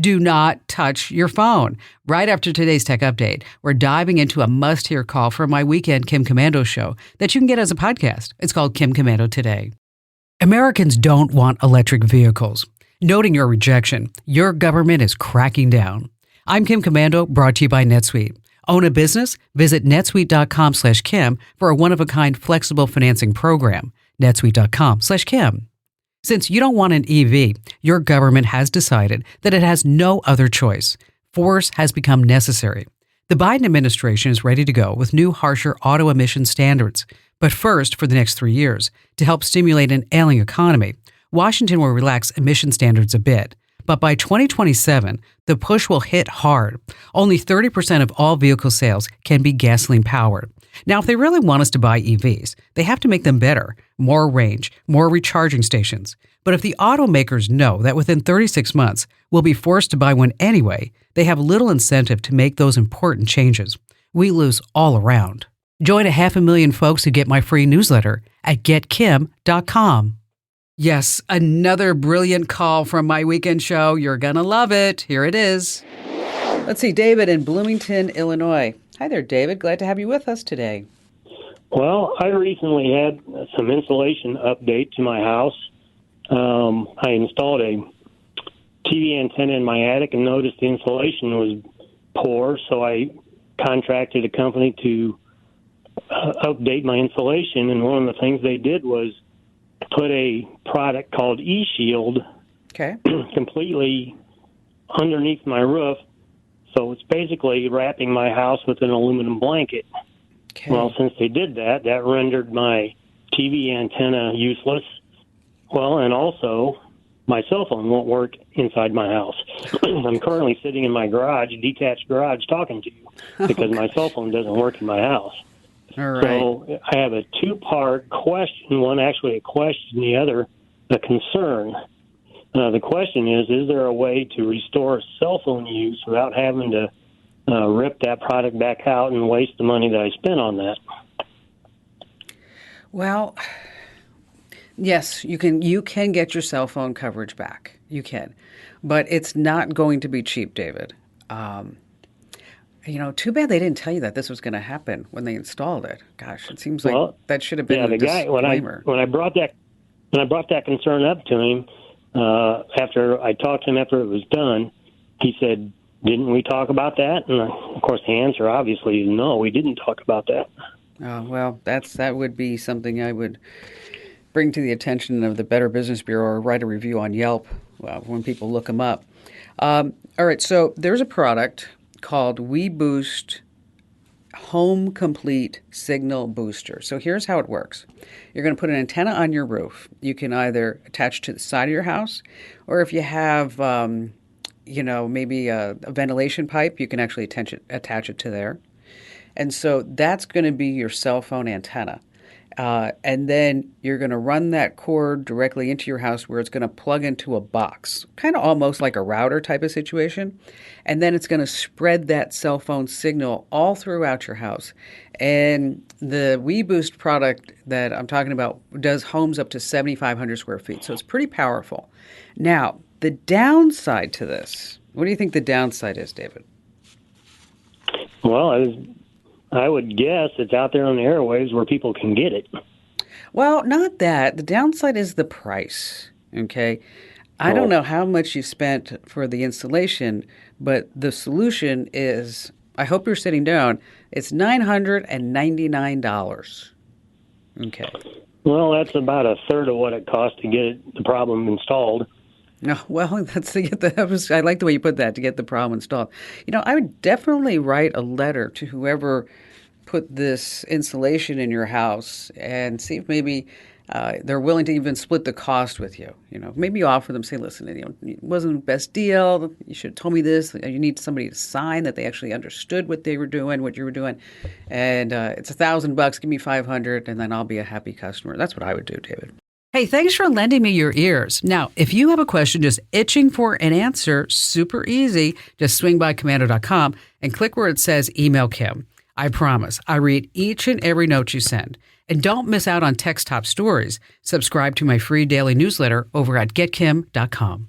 Do not touch your phone. Right after today's tech update, we're diving into a must-hear call from my weekend Kim Komando show that you can get as a podcast. It's called Kim Komando Today. Americans don't want electric vehicles. Noting your rejection, your government is cracking down. I'm Kim Komando, brought to you by NetSuite. Own a business? Visit netsuite.com/Kim for a one-of-a-kind flexible financing program. netsuite.com/Kim. Since you don't want an EV, your government has decided that it has no other choice. Force has become necessary. The Biden administration is ready to go with new, harsher auto emission standards. But first, for the next 3 years, to help stimulate an ailing economy, Washington will relax emission standards a bit. But by 2027, the push will hit hard. Only 30% of all vehicle sales can be gasoline powered. Now, if they really want us to buy EVs, they have to make them better, more range, more recharging stations. But if the automakers know that within 36 months we'll be forced to buy one anyway, they have little incentive to make those important changes. We lose all around. Join 500,000 folks who get my free newsletter at getkim.com. Yes, another brilliant call from my weekend show. You're going to love it. Here it is. Let's see, David in Bloomington, Illinois. Hi there, David. Glad to have you with us today. Well, I recently had some insulation update to my house. I installed a TV antenna in my attic and noticed the insulation was poor, so I contracted a company to update my insulation, and one of the things they did was put a product called E-Shield completely underneath my roof. So it's basically wrapping my house with an aluminum blanket. Okay. Well, since they did that, that rendered my TV antenna useless. Well, and also my cell phone won't work inside my house. I'm currently sitting in my garage, detached garage, talking to you because my cell phone doesn't work in my house. All right. So I have a two-part question, one actually a question, the other a concern. The question is there a way to restore cell phone use without having to rip that product back out and waste the money that I spent on that? Well, yes, you can get your cell phone coverage back. You can. But it's not going to be cheap, David. Too bad they didn't tell you that this was going to happen when they installed it. Gosh, it seems like that should have been a disclaimer. When I brought that concern up to him, after I talked to him after it was done, he said, "Didn't we talk about that?" And of course, the answer obviously is no, we didn't talk about that. Well, that would be something I would bring to the attention of the Better Business Bureau or write a review on Yelp when people look them up. All right, so there's a product called WeBoost Home Complete Signal Booster. So here's how it works. You're going to put an antenna on your roof. You can either attach to the side of your house, or if you have, maybe a ventilation pipe, you can actually attach it to there. And so that's going to be your cell phone antenna. And then you're going to run that cord directly into your house where it's going to plug into a box, kind of almost like a router type of situation. And then it's going to spread that cell phone signal all throughout your house. And the WeBoost product that I'm talking about does homes up to 7,500 square feet. So it's pretty powerful. Now, the downside to this, what do you think the downside is, David? Well, I would guess it's out there on the airwaves where people can get it. Well, not that. The downside is the price, okay? I don't know how much you spent for the installation, but the solution is, I hope you're sitting down, it's $999. Okay. Well, that's about a third of what it costs to get the problem installed. No, well, that's to get I like the way you put that, to get the problem installed. I would definitely write a letter to whoever put this insulation in your house and see if maybe they're willing to even split the cost with you. Maybe you offer them, say, listen, it wasn't the best deal. You should have told me this. You need somebody to sign that they actually understood what they were doing, what you were doing. And it's $1,000. Give me $500, and then I'll be a happy customer. That's what I would do, David. Hey, thanks for lending me your ears. Now, if you have a question just itching for an answer, super easy. Just swing by Komando.com and click where it says Email Kim. I promise, I read each and every note you send. And don't miss out on Tech's top stories. Subscribe to my free daily newsletter over at getkim.com.